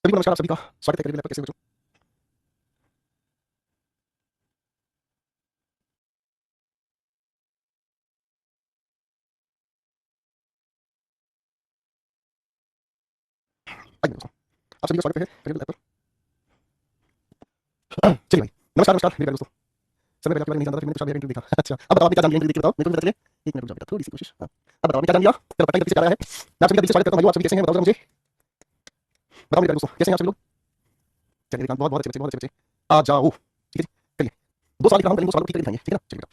सभी को नमस्कार, आप सभी का स्वागत है करियर लैब पर। कैसे हो बच्चों? आइए दोस्तों, आप सभी का स्वागत है करियर लैब पर। चलिए भाई, नमस्कार नमस्कार मेरे प्यारे दोस्तों। सर मैं पहले आपके बारे में नहीं जानता था, फिर मैंने कुछ इंटरव्यू देखा। अच्छा, अब बताओ आपने क्या जान लिया इंटरव्यू देखी, बताओ मेरे को भी बता चलिए। 1 मिनट रुक जाओ बेटा, थोड़ी सी कोशिश। हाँ, अब बताओ आपने क्या जान लिया? चलो पता नहीं जल्दी से क्या आया है। मैं आप सभी का दिल से स्वागत करता हूँ भाइयों। आप सभी कैसे हैं बताओ जरा मुझे। बताओ मेरे प्यारे दोस्तों, कैसे हैं आप सभी लोग? चलिए बहुत बहुत अच्छे बच्चे, बहुत अच्छे बच्चे। आ जाओ, ठीक है जी, चलिए। 2 सवाल लिख रहा हूँ, पहले 2 सवाल को ठीक करके दिखाएंगे, ठीक है ना? चलिए बेटा।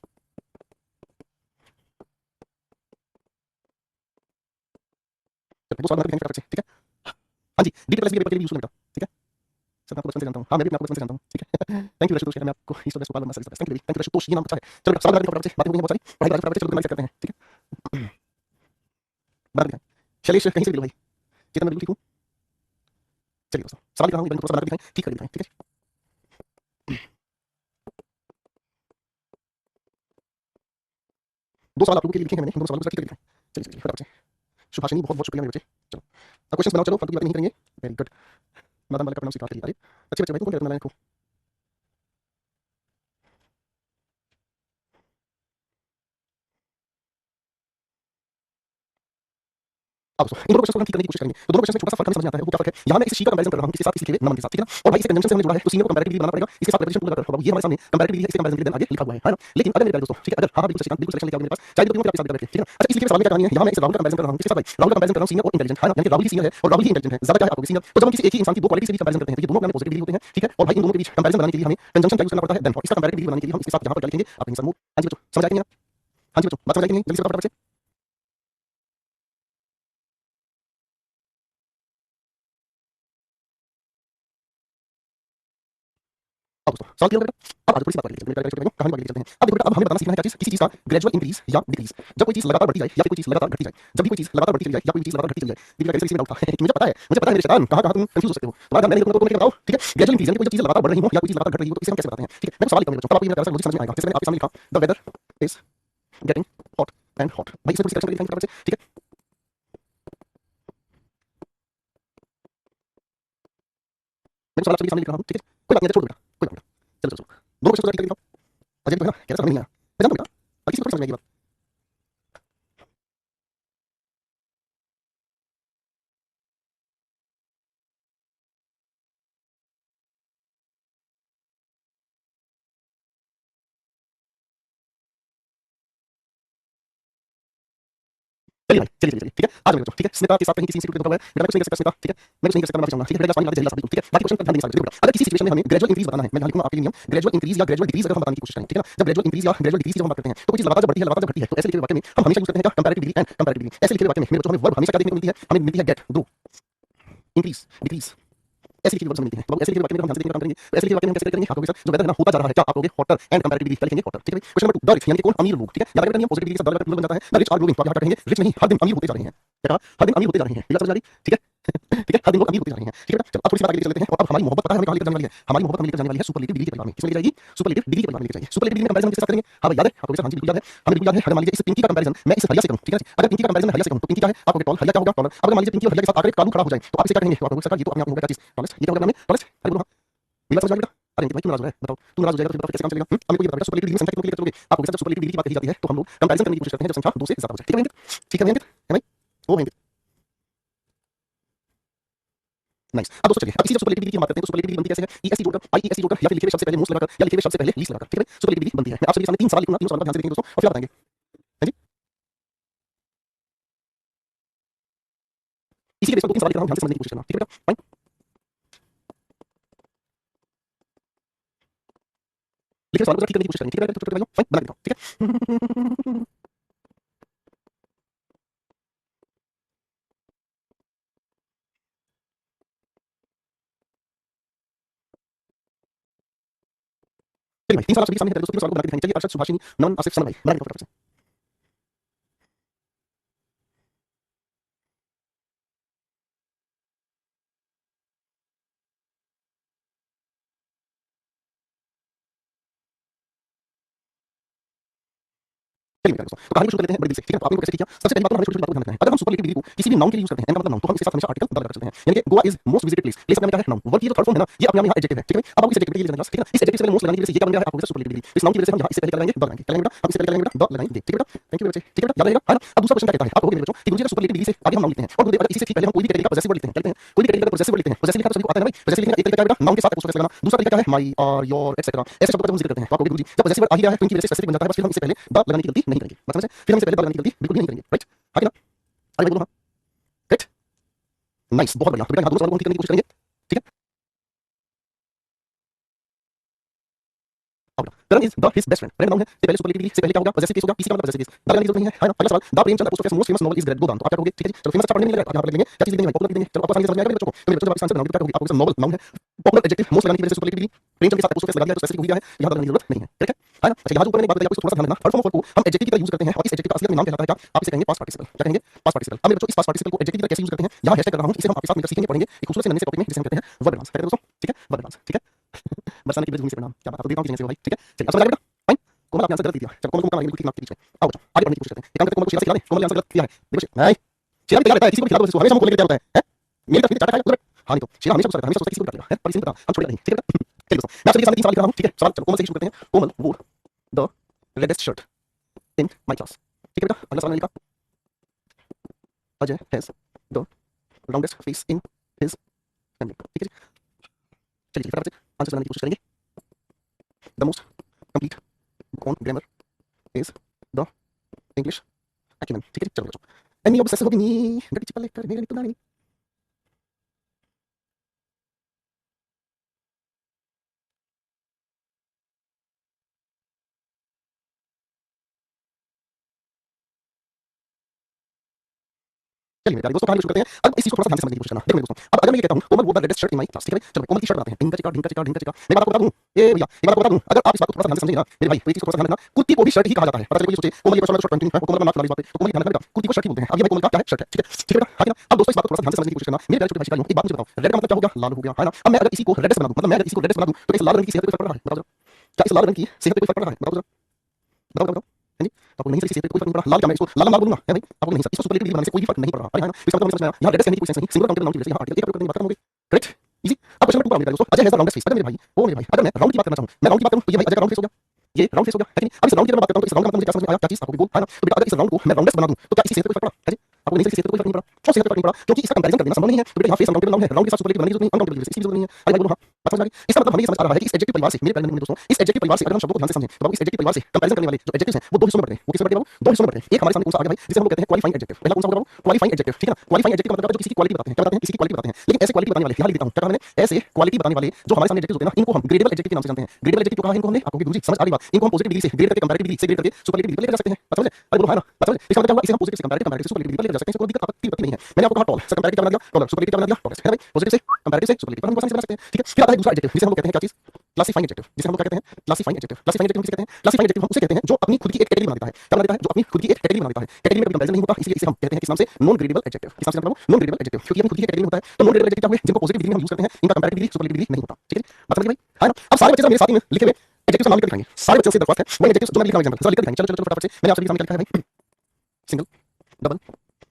चलिए 2 सवाल बनाकर दिखाएंगे फटाफट से, ठीक है? हाँ जी, डीपी प्लस बी पेपर के लिए यूज होगा बेटा, ठीक है? सर मैं आपको बचपन से जानता हूँ। हाँ, मैं भी आपको बचपन से जानता हूँ, ठीक है? थैंक यू रशुतोष, मैं आपको east west Gopal Varma sir, thank you baby, thank you रशुतोष, ये नाम अच्छा है। चलो बेटा, सवाल बनाकर दिखाओ फटाफट से, बातें होंगी बहुत सारी, पढ़ाई फटाफट से, चलो तुम्हारी करते हैं, ठीक है? बना दिखाएं। शैलेश कहीं से भी लो भाई, चेतन मैं बिल्कुल ठीक हूँ। चलिए दोस्तों, सवाल लिख रहा हूँ, एक बार थोड़ा सा बनाकर दिखाएं, ठीक करके दिखाएं, ठीक है? 2 सवाल आप लोगों के लिए लिखे हैं मैंने, 2 सवालों को ठीक करके दिखाएं। चलिए चलिए फटाफट से। सुभाषिनी बहुत बहुत शुक्रिया मेरे बच्चे। चलो अब क्वेश्चन बनाओ, चलो फालतू की बातें नहीं करेंगे। Very good. नादन वाले का प्रणाम स्वीकार करिए। अरे अच्छे बच्चे भाई, तुम कौन कहता है नालायक को? अब दोस्तों इन दोनों क्वेश्चन को हम ठीक करने की कोशिश करेंगे। तो दोनों क्वेश्चन में छोटा सा फर्क हमें समझ में आता है। वो क्या फर्क है? यहाँ मैं इस शीट का कंपैरिजन कर रहा हूँ किसके साथ, किसी के नमन के साथ, ठीक है ना? और भाई इसे कंजंक्शन से हमने जोड़ा है, तो सीनियर को कंपैरेटिव डिग्री बनाना पड़ेगा। इसके साथ प्रेपोजिशन लगा रखा होगा। ये हमारे सामने कंपैरेटिव डिग्री है, इसके कंपैरिजन के लिए आगे लिखा हुआ है ना? लेकिन अगर मेरे प्यारे दोस्तों, ठीक है, अगर हाँ बिल्कुल सचिकांत, बिल्कुल सेक्शन लेके आओगे मेरे पास, चाहे तो आपके साथ बैठ के, ठीक है ना? अच्छा, इस लिखे सवाल में क्या कहानी है? यहाँ मैं इस राहुल का कंपैरिजन कर रहा हूँ, किसके साथ भाई? राहुल का कंपैरिजन कर रहा हूँ सीनियर और इंटेलिजेंट, है ना? यानी कि राहुल ही सीनियर है और राहुल ही इंटेलिजेंट है। ज्यादा क्या है आपको सीनियर? तो जब हम किसी एक ही इंसान की 2 क्वालिटी से भी कंपैरिजन करते हैं, तो ये दोनों अपने पॉजिटिव डिग्री होते हैं, ठीक है? और भाई इन दोनों के बीच कंपैरिजन बनाने के लिए हमें कंजंक्शन का यूज करना पड़ता है। देन इसका कंपैरेटिव डिग्री बनाने के लिए हम इसके साथ यहाँ पर क्या लिखेंगे? आप कहीं सर मूव। हाँ जी बच्चों, समझ आएगी ना? हाँ जी बच्चों, बात समझ आएगी नहीं? जल्दी से बताओ फटाफट से। अब दोस्तों सवाल क्लियर हो गया बेटा? अब आगे थोड़ी सी बात आगे मेरे प्यारे कहानी आगे चलते हैं। अब देखो बेटा, अब हमें बताना सीखना है क्या चीज? किसी चीज का ग्रेजुअल इंक्रीज या डिक्रीज। जब कोई चीज लगातार बढ़ती जाए या फिर कोई चीज लगातार घटती जाए, जब भी कोई चीज लगातार बढ़ती चली जाए या कोई चीज लगातार घटती चली जाए। दीदी का कैसे किसी में डाउट था कि मुझे पता है, मेरे शैतान, कहां कहां तुम कंफ्यूज हो सकते हो। तुम्हारा ध्यान मैंने तुमको तुम बताओ, ठीक है? ग्रेजुअल इंक्रीज यानी कोई चीज लगातार बढ़ रही हो या कोई चीज लगातार घट रही हो, तो इसे हम कैसे बताते हैं, ठीक है? मैं सवाल लिखता हूं बच्चों, तब आपको ये मेरा लॉजिक समझ में आएगा। जैसे मैंने आपके सामने लिखा, the weather is getting hot and hot. भाई इसमें कुछ करेक्शन करके दिखाएंगे फटाफट से, ठीक है? मैं सवाल आप सभी के सामने लिख रहा हूं, ठीक है? कोई बात नहीं, छोड़ दो बेटा, कोई बात नहीं। चलो चलो चलो, दोनों क्वेश्चन ठीक करके दिखाओ। अजय तो है ना, कैसा समझ नहीं आया? मैं जानता हूं बेटा, हर किसी को समझ में आएगी बात। चलिए भाई, चलिए चलिए चलिए, ठीक है? आज मेरे बच्चों, ठीक है? स्मिता के साथ कहीं किसी इंस्टीट्यूट में धोखा हुआ है, बेटा मैं कुछ नहीं कर सकता स्मिता, ठीक है? मैं कुछ नहीं कर सकता, मैं माफी चाहूंगा, ठीक है? बेटा पानी वाला जहरीला साबित, ठीक है? बाकी क्वेश्चन पर ध्यान देने सारे, देखो बेटा, अगर किसी सिचुएशन में हमें ग्रेजुअल इंक्रीज बताना है, मैं यहाँ लिखूंगा आपके लिए नियम, ग्रेजुअल इंक्रीज या ग्रेजुअल डिक्रीज अगर हम बताने की कोशिश करें, ठीक है ना? जब ग्रेजुअल इंक्रीज या ग्रेजुअल डिक्रीज जब हम बात करते हैं, तो कोई चीज लगातार जब बढ़ती है, लगातार जब घटती है, तो ऐसे लिखे हुए वाक्य में हम हमेशा यूज करते हैं क्या? Comparative degree and comparative degree. ऐसे लिखे हुए वाक्य में मेरे बच्चों हमें वर्ब हमेशा क्या देखने को मिलती है? हमें मिलती है गेट, ग्रो, इंक्रीज, डिक्रीज। ऐसे लिखे वर्ड मिलते हैं। तो ऐसे लिखे वाक्य में हम ध्यान से देखने का काम करेंगे। तो ऐसे लिखे वाक्य में हम कैसे करेंगे? आप लोग सर जो वेदर है ना होता जा रहा है, क्या आप लोगे हॉटर एंड कंपैरेटिवली क्या लिखेंगे? हॉटर, ठीक है भाई? क्वेश्चन नंबर 2, द रिच यानी कि कौन? अमीर लोग, ठीक है? याद रखना नियम, पॉजिटिव डिग्री के साथ द बन जाता है। द रिच आर ग्रोइंग, तो आप क्या कहेंगे? रिच नहीं, हर दिन अमीर होते जा रहे हैं। क्या कहा? हर दिन अमीर होते जा रहे हैं। ये बात समझ आ रही? ठीक है? ठीक है, हर दिन लोग अमीर होते जा रहे हैं, ठीक है बेटा? चलो अब थोड़ी सी बात आगे लेके चलते हैं। और अब हमारी मोहब्बत पता है हमें कहां लेकर जाने वाली है? हमारी मोहब्बत हमें लेकर जाने वाली है सुपरलेटिव डिग्री के परिवार में। किसमें लेके जाएगी? सुपरलेटिव डिग्री के परिवार में लेके जाएगी। सुपरलेटिव डिग्री में कंपैरिजन किसके साथ करेंगे? हां भाई याद है आपको? सर हां जी बिल्कुल याद है, हमें बिल्कुल याद है। अगर मान लीजिए इस पिंकी का कंपैरिजन मैं इस हरिया से करूं, ठीक है? अगर पिंकी का कंपैरिजन मैं हरिया से करूं, तो पिंकी क्या है? आप लोगे टॉल, हरिया क्या होगा? टॉलर। अगर मान लीजिए पिंकी और हरिया के साथ आकर कालू खड़ा हो जाए, तो आप इसे क्या कहेंगे? तो आप लोगे सर ये तो अपने आप में हो गया क्या चीज? टॉलेस्ट। ये क्या होगा नाम है? टॉलेस्ट। अरे बोलो हां, मेरी बात समझ आ रही है बेटा? अरे भाई क्यों नाराज हो रहा है? बताओ, तू नाराज हो जाएगा तो फिर बताओ कैसे काम चलेगा? अब मेरे को ये बताओ सुपरलेटिव डिग्री में संख्या कितनों के लिए लेकर चलोगे? आप लोग जब सुपरलेटिव डिग्री की बात कही जाती है, तो हम लोग कंपैरिजन करने की कोशिश करते हैं जब संख्या 2 से ज्यादा हो जाए। ठीक है भाई? ठीक है भाई? है भाई? वो भाई नाइस। अब दोस्तों चलिए, अब इसी जब सुपरलेटिव डिग्री की हम बात करते हैं, तो सुपरलेटिव डिग्री बनती कैसे है? ईएसटी जोड़कर, आईईएसटी जोड़कर, या फिर लिखे हुए शब्द से पहले मोस्ट लगाकर, या लिखे हुए शब्द से पहले लीस्ट लगाकर, ठीक है भाई? सुपरलेटिव डिग्री बनती है। मैं आप सभी के सामने 3 सवाल लिखूंगा, तीनों सवालों का ध्यान से देखेंगे दोस्तों, और फिर आप बताएंगे। है जी? इसी के बेस पर 2-3 सवाल लिख रहा हूं, ध्यान से समझने की कोशिश करना। ठीक है बेटा? फाइन? लिखे हुए सवालों को जरा ठीक करने की कोशिश करेंगे। ठीक है बेटा? छोटे-छोटे भाइयों? फाइन? बना के दिखाओ। ठीक है? चलिए भाई, 3 सवाल आप सभी के सामने हैं, दोस्तों तीनों सवालों को बना के दिखाएंगे। चलिए अरशद, सुभाषिनी, नमन, आसिफ, सना भाई, बना के दिखाओ फटाफट से। चलिए दोस्तों, तो कहानी को शुरू कर लेते हैं बड़े दिल से, ठीक है? तो आपने कैसे किया? सबसे पहली बात तो हमें छोटी-छोटी बातों को ध्यान रखना है। अगर हम सुपरलेटिव डिग्री को किसी भी नाउन के लिए यूज करते हैं, एन का मतलब नाउन, तो हम इसके साथ हमेशा आर्टिकल बदल कर सकते हैं। यानी कि Goa is most visited place, place अपने में क्या है? नाउन। वर्ब की जो थर्ड फॉर्म है ना, ये अपने आप में यहाँ एडजेक्टिव है, ठीक है? अब आपको इस एडजेक्टिव के लिए लेना है, ठीक है ना? इस एडजेक्टिव से पहले मोस्ट लगाने की वजह से ये क्या बन गया है? आपको सुपरलेटिव डिग्री। इस नाउन की वजह से हम यहाँ इससे पहले क्या लगाएंगे? द लगाएंगे। क्या लगाएंगे बेटा? हम इससे पहले क्या लगाएंगे बेटा? द लगाएंगे, ठीक है बेटा? थैंक यू बच्चे, ठीक है बेटा? याद रहेगा, है ना? अब दूसरा क्वेश्चन क्या कहता है? आप कहोगे मेरे बच्चों कि गुरुजी अगर सुपरलेटिव डिग्री से आगे हम नाउन लिखते हैं और गुरुदेव अगर इसी से ठीक पहले हम कोई भी कैटेगरी का पॉजेसिव वर्ड लिखते हैं, क्या लिखते हैं? कोई भी कैटेगरी का पॉजेसिव वर्ड लिखते हैं। पॉजेसिव लिखा तो सभी को आता है ना भाई? पॉजेसिव लिखने का एक तरीका क्या है बेटा? नाउन के साथ अपोस्ट्रोफ लगाना। दूसरा तरीका क्या है? माय और योर एटसेट्रा। ऐसे शब्दों का जब हम जिक्र करते हैं तो आप कहोगे गुरुजी जब पॉजेसिव वर्ड आ ही गया है तो इनकी वजह से स्पेसिफिक बन जाता है, बस फिर हम इससे पहले द लगाने की गलती नहीं करेंगे। बात समझ है? फिर हम इससे पहले द लगाने की गलती बिल्कुल भी नहीं करेंगे, राइट? है ना? आगे बोलो हाँ। राइट? नाइस, बहुत बढ़िया। तो बेटा यहाँ दोनों सवालों को हम ठीक करने की कोशिश करेंगे, ठीक है? Karan is the his best friend. Friend noun है, से पहले सुपरलेटिव डिग्री से पहले क्या होगा? पॉजेसिव केस होगा, पीछे का मतलब पॉजेसिव केस। द लगाने की जरूरत नहीं है ना? अगला सवाल, the Premchand apostrophe most famous novel is great. Go down. तो आप क्या कहोगे? ठीक है जी, चलो फेमस अच्छा पढ़ने में नहीं लग रहा है, आप यहाँ पर लिखेंगे क्या चीज लिखेंगे? पॉपुलर लिखेंगे। चलो आपको आसानी से समझ में आएगा मेरे बच्चों को। तो मेरे बच्चों जब आप आंसर बनाओगे तो क्या कहोगे? आपको नॉवल नाउन है, पॉपुलर एडजेक्टिव मोस्ट लगाने की वजह से सुपरलेटिव डिग्री, प्रेमचंद के साथ अपोस्ट्रोफ लगा दिया तो स्पेसिफिक हो गया है, यहाँ लगाने की जरूरत नहीं है, ठीक है ना? अच्छा यहाँ जो ऊपर मैंने एक बात बताई आपको थोड़ा सा ध्यान रखना। थर्ड फॉर्म ऑफ वर्ब को हम एडजेक्टिव की तरह यूज करते हैं और इस एडजेक्टिव का असलियत में नाम कहलाता है क्या? आप इसे कहेंगे पास्ट पार्टिसिपल। क्या कहेंगे? Past participle. अब मेरे बच्चों इस पास्ट पार्टिसिपल को एडजेक्टिव की तरह कैसे यूज करते हैं? यहाँ हैशटैग कर रहा हूं, इसे हम आपके साथ मिलकर सीखेंगे, पढ़ेंगे एक खूबसूरत से नन्हे से टॉपिक में जिसे हम कहते हैं वर्ब डांस। कहते हैं दोस्तों, ठीक है? वर्ब डांस, ठीक है? बरसाने की बेजूनी से परिणाम क्या बात है, तो देखता हूं कि जैसे हो भाई, ठीक है? चलिए अब समझ आ गया बेटा? फाइन। कोमल आपने आंसर गलत दिया। चलो कोमल को काम आगे बिल्कुल ठीक नाम के बीच में। आओ बच्चों आगे बढ़ने की कोशिश करते हैं। एक काम करते हैं, कोमल को शीला से खिला दें। कोमल ने आंसर गलत किया है। देखो नहीं, शीला भी तैयार रहता है, किसी को भी खिला दो जैसे हमेशा हमको लेके तैयार होता है, हैं? मेरी तरफ चाटा खाएगा उधर। हां नहीं तो शीला हमेशा गुस्सा रहता है, हमेशा सोचता है किसी को काट लेगा, हैं? पर इसे नहीं पता, हम छोड़ेगा नहीं, ठीक है बेटा? चलिए दोस्तों, मैं आपसे देखिए सामने 3 सवाल लिख रहा हूं, ठीक है? सवाल चलो कोमल से ही शुरू करते हैं। Komal wore the reddest shirt in my class, ठीक है बेटा? अगला सवाल मैंने लिखा, Ajay has the roundest face in his family, ठीक है जी? चलिए फटाफट से आंसर बनाने की कोशिश करेंगे। The most complete book on grammar is the English acumen, ठीक है जी? चलो बच्चों, एनी ऑब्सेसिव होगी नी गट्टी चिपा लेकर मेरे निकलना नहीं। चलिए मेरे प्यारे दोस्तों, कहानी शुरू करते हैं। अब इस चीज को थोड़ा सा ध्यान से समझने की कोशिश करना। देखो मेरे दोस्तों, अब अगर मैं ये कहता हूं Komal wore the reddest shirt in my class, ठीक है भाई? चलो कोमल की शर्ट बनाते हैं, ढिंका चिका ढिंका चिका ढिंका चिका। मैं बात आपको बता दूं, ए भैया एक बात आपको बता दूं, अगर आप इस बात को थोड़ा सा ध्यान से समझेंगे ना मेरे भाई, तो एक चीज को थोड़ा सा ध्यान रखना, कुर्ती को भी शर्ट ही कहा जाता है। पता चले कोई सोचे कोमल ये शर्ट पहनती है, कोमल का नाक लाल इस बात पे, तो कोमल ध्यान रखना बेटा, कुर्ती को शर्ट ही बोलते हैं। अब ये भाई कोमल का क्या है? शर्ट है, ठीक है? ठीक है बेटा? हाँ कि ना? अब दोस्तों इस बात को थोड़ा सा ध्यान से समझने की कोशिश करना। मेरे प्यारे छोटे भाई शिकारियों, एक बात मुझे बताओ, रेड का मतलब क्या हो गया? लाल हो गया, है ना? अब मैं अगर इसी को रेडेस्ट बना दूं, मतलब मैं अगर इसी को रेडेस्ट बना दूं, तो इस लाल रंग की सेहत पे कोई फर्क पड़ रहा है? बताओ जरा। क्या इस लाल रंग की सेहत पे कोई फर्क पड़ रहा है? बताओ जरा। बताओ बताओ बताओ। हैं जी? तो आपको नहीं सर इसी सेहत पे कोई फर्क नहीं पड़ रहा। लाल क्या मैं इसको लाल लाल बोलूंगा, है भाई? आपको नहीं सर इसको सुपरलेटिव डिग्री बनाने से कोई भी फर्क नहीं पड़ रहा, है ना? इसका मतलब समझ में आया। यहाँ रेडेस्ट कहने की कोई सेंस नहीं, सिंगुलर काउंटेबल नाउन की वजह से यहाँ आर्टिकल एक प्रयोग करने की बात खत्म हो गई, करेक्ट? इजी। अब क्वेश्चन नंबर 2 मेरे दोस्तों, Ajay has the roundest face. अगर मेरे भाई ओ मेरे भाई, अगर मैं राउंड की बात करना चाहूं, मैं राउंड की बात करूं तो ये भाई अजय का राउंड फेस हो गया, ये राउंड फेस हो गया, है कि नहीं? अब इस राउंड की अगर मैं बात करता हूं तो इस राउंड का मतलब मुझे क्या समझ में आया? क्या चीज? आपको भी गोल, है ना? तो बेटा अगर इस राउंड को मैं राउंडेस्ट बना दूं तो क्या इसी सेहत पे कोई फर्क पड़ा? है जी? आपको नहीं सर सेहत पे कोई फर्क नहीं पड़ा। क्यों सेहत पे फर्क नहीं पड़ा? क्योंकि इसका कंपैरिजन कर देना संभव नहीं है। तो बेटा यहाँ फेस अनकाउंटेबल नाउन है, राउंड के साथ सुपरलेटिव बनाने की जरूरत नहीं, अनकाउंटेबल इसकी जरूरत नहीं है। अरे भाई बोलो हां, बात समझ आ गई? इसका मतलब हमें ये समझ आ रहा है कि इस एडजेक्टिव परिवार से मेरे प्यारे दोस्तों, इस एडजेक्टिव परिवार से अगर हम शब्दों को ध्यान से समझें तो बाबू इस एडजेक्टिव परिवार से कंपैरिजन करने वाले जो एडजेक्टिव्स हैं वो दो हिस्सों में बढ़ते हैं। वो किसमें बढ़ते हैं बाबू? दो हिस्सों में बढ़ते हैं। एक हमारे सामने कौन सा आ गया भाई, जिसे हम लोग कहते हैं क्वालिफाइंग एडजेक्टिव। पहला कौन सा होगा बाबू? क्वालिफाइंग एडजेक्टिव, ठीक है ना? क्वालिफाइंग एडजेक्टिव का मतलब है जो किसी की क्वालिटी बताते हैं। क्या बताते हैं? किसी की क्वालिटी बताते हैं। लेकिन ऐसे क्वालिटी बताने वाले, यहाँ लिख देता हूं, क्या कहा मैंने? ऐसे क्वालिटी बताने वाले जो हमारे सामने एडजेक्टिव्स होते हैं ना, इनको हम ग्रेडेबल एडजेक्टिव के नाम से जानते हैं। ग्रेडेबल एडजेक्टिव कहा है इनको हमने, आपको गुरुजी समझ आ रही बात? इनको हम पॉजिटिव डिग्री से ग्रेड करके कंपैरेटिव डिग्री से ग्रेड करके सुपरलेटिव डिग्री पर ले जा सकते हैं। बात समझे? अरे बोलो है ना? बात समझे? इसका मतलब क्या हुआ? इसे हम पॉजिटिव से कंपैरेटिव, कंपैरेटिव से सुपरलेटिव पर ले जा सकते हैं। इसमें कोई दिक्कत आपत्ति नहीं है। मैंने आपको कहा टॉल से कंपैरेटिव क्या बना दिया? टॉलर, सुपरलेटिव क्या बना दिया? टॉलेस्ट, है ना भाई? पॉजिटिव से कंपैरेटिव से सुपरलेटिव पर हम आसानी से बना सकते हैं, ठीक है? फिर आता है दूसरा एडजेक्टिव जिसे हम लोग कहते हैं क्या चीज? क्लासिफाइंग एडजेक्टिव, जिसे हम लोग क्या कहते हैं? Classifying adjective. क्लासिफाइंग एडजेक्टिव किसे कहते हैं? क्लासिफाइंग एडजेक्टिव हम उसे कहते हैं जो अपनी खुद की एक कैटेगरी बना देता है। क्या बना देता है? जो अपनी खुद की एक कैटेगरी बना देता है। कैटेगरी में कभी कंपैरिजन नहीं होता, इसलिए इसे हम कहते हैं किस नाम से? Non gradable adjective. किस नाम से? मतलब नॉन ग्रेडेबल एडजेक्टिव, क्योंकि अपनी खुद की कैटेगरी में होता है। तो नॉन ग्रेडेबल एडजेक्टिव क्या हुए? जिनको पॉजिटिव डिग्री में हम यूज करते हैं, इनका कंपैरेटिव डिग्री सुपरलेटिव डिग्री नहीं होता, ठीक है? बात समझ भाई, है ना? अब सारे बच्चे मेरे साथ में लिखे हुए एडजेक्टिव का नाम लिख दिखाएंगे। सारे बच्चों से दरख्वास्त है वो एडजेक्टिव जो मैं लिख रहा हूं एग्जांपल, सर लिख दिखाएंगे। चलो चलो चलो फटाफट से, मैंने आप सभी के सामने क्या लिखा है भाई? Single, double,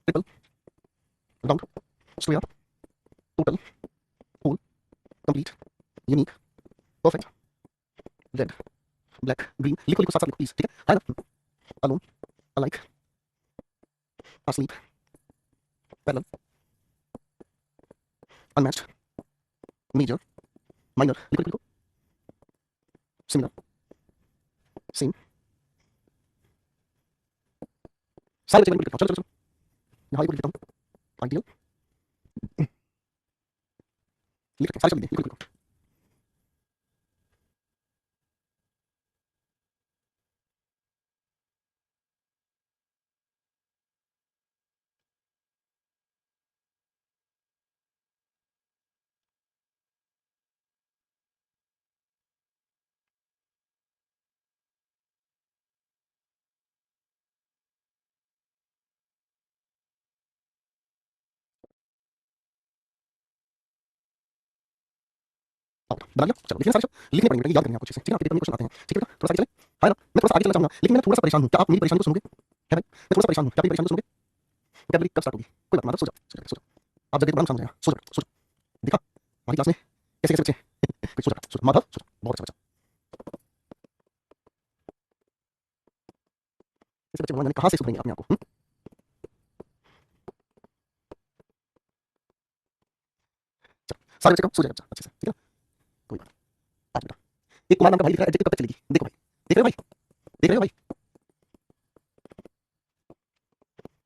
triple, round, square, total, whole, complete, unique, perfect, red, black, green. लिखो लिखो साथ साथ लिखो प्लीज, ठीक है ना? Alone, alike, asleep, parallel, unmatched, major, minor, लिखो लिखो, similar, same, सारे बच्चे लिखो, चलो चलो चलो, यहाँ लिखो लिखता हूँ, ideal, लिखो सारे लिखो लिखो। बना लिया, चलो लिखने सारे शब्द लिखने पड़ेंगे, याद करने आपको अच्छे से, ठीक है? आपके पेपर में क्वेश्चन आते हैं, ठीक है? थोड़ा सा चले। है ना? मैं थोड़ा सा आगे चलना चाहूंगा, लेकिन मैं थोड़ा सा परेशान हूँ। क्या आप मेरी परेशानी को सुनोगे? है भाई, मैं थोड़ा सा परेशान हूँ। क्या आप मेरी परेशानी को सुनोगे? वोकैबुलरी कब स्टार्ट होगी? कोई बात नहीं, सो जाओ, सो जाओ। आप जल्दी प्रोग्राम समझ जाएगा, सो जाओ, सो जाओ। देखा हमारी क्लास में कैसे कैसे बच्चे कोई सो जाओ, सो जाओ, माधव सो जाओ, बहुत अच्छा बच्चा। कैसे बच्चे भगवान जाने कहाँ से सुधरेंगे अपने आप को? सारे बच्चे को सो जाएगा बच्चा अच्छे से, ठीक है ना? कोई बात नहीं। आज बेटा एक कुमार नाम का भाई दिख रहा है, एडजेक्टिव कब तक चलेगी? देखो भाई, देख रहे हो भाई, देख रहे हो भाई,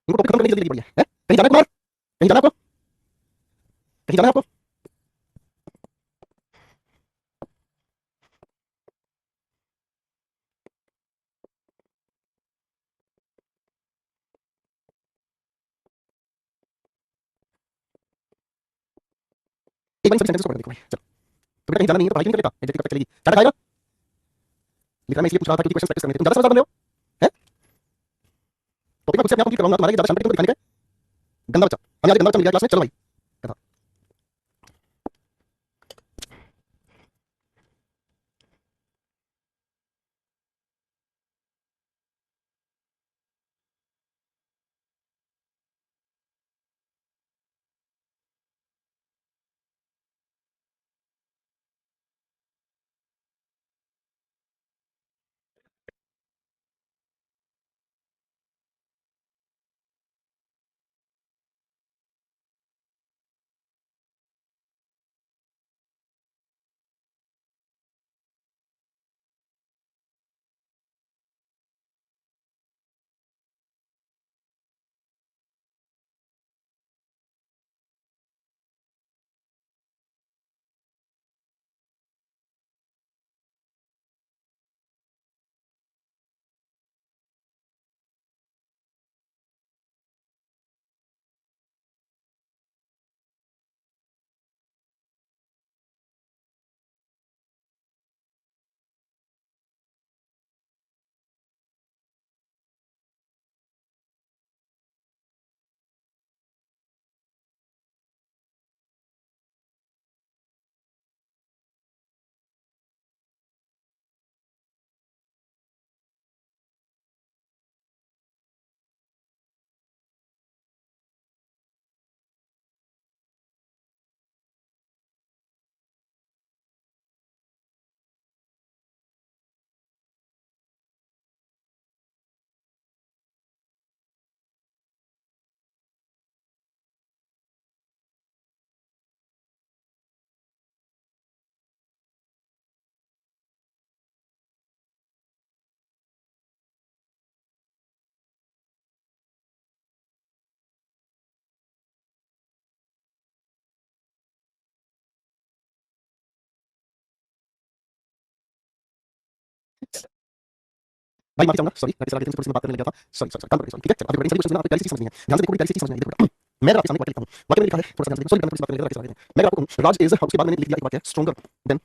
इनको टॉपिक खत्म करने की जल्दी जल्दी पड़ी है? कहीं जाना है कुमार? कहीं जाना है आपको? कहीं जाना है आपको? एक बार सभी सेंटेंस को पढ़ देखो भाई, चलो। तो बेटा कहीं जाना नहीं है तो भाई नहीं करेगा, एडजेक्टिव कब तक चलेगी? क्या खाएगा? लिखा मैं इसलिए पूछ रहा था क्योंकि क्वेश्चन प्रैक्टिस करने थे। तुम ज्यादा समझदार बन रहे हो हैं? टॉपिक मैं खुद से अपने आप कंप्लीट करवाऊंगा, तुम्हारे ज्यादा शांति तुमको दिखाने का है। गंदा बच्चा, हम आज गंदा बच्चा मिल गया क्लास में, चलो भाई कथा। भाई माफी चाहूंगा, सॉरी, मैं सलाह देते हुए बात करने लग गया था। सॉरी सॉरी काम कर रही, सॉरी, ठीक है? चलो आप सभी क्वेश्चन आप पहले से समझ नहीं है, ध्यान से देखो, पहले से समझ नहीं है। देखो बेटा, मैं अगर आपके सामने वाक्य लिखता हूं, वाक्य में लिखा है, थोड़ा सा ध्यान से देखो, सॉरी मैं बात करने लग गया, कैसे बात करें? मैं अगर आपको कहूं राज इज, उसके बाद मैंने लिख दिया एक वाक्य स्ट्रॉन्गर देन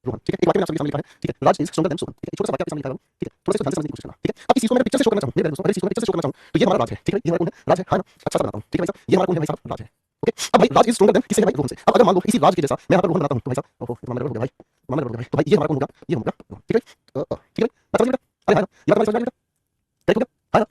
रोहन, ठीक है? एक वाक्य मैंने आपके सामने लिखा है, ठीक है? राज इज स्ट्रॉन्गर देन सोहन, ठीक है? छोटा सा वाक्य आपके सामने लिखा है, ठीक है? थोड़ा सा ध्यान से समझने की कोशिश करना, ठीक है? अब इस चीज को मैं पिक्चर से शो करना चाहूं, मेरे दोस्तों, अगर इस चीज को मैं पिक्चर से शो करना चाहूं तो ये हमारा राज है, ठीक है? ये हमारा कौन है? राज है, हाँ ना? अच्छा सा बनाता हूं, ठीक है भाई साहब? ये हमारा कौन है भाई साहब? राज है। ओके, अब भाई राज इज स्ट्रॉन्गर देन किससे है भाई? रोहन से। अब अगर मान लो इसी राज के जैसा मैं यहाँ पर रोहन बनाता हूं तो भाई साहब, ओहो मामला गड़बड़ हो गया भाई, मामला गड़बड़ हो गया भाई। तो भाई ये हमारा कौन होगा? ये होगा रोहन, ठीक है? ठीक है? बात समझ में? अरे हाँ, ये बात समझ में आ गई? करेक्ट हो गया? हाँ ना?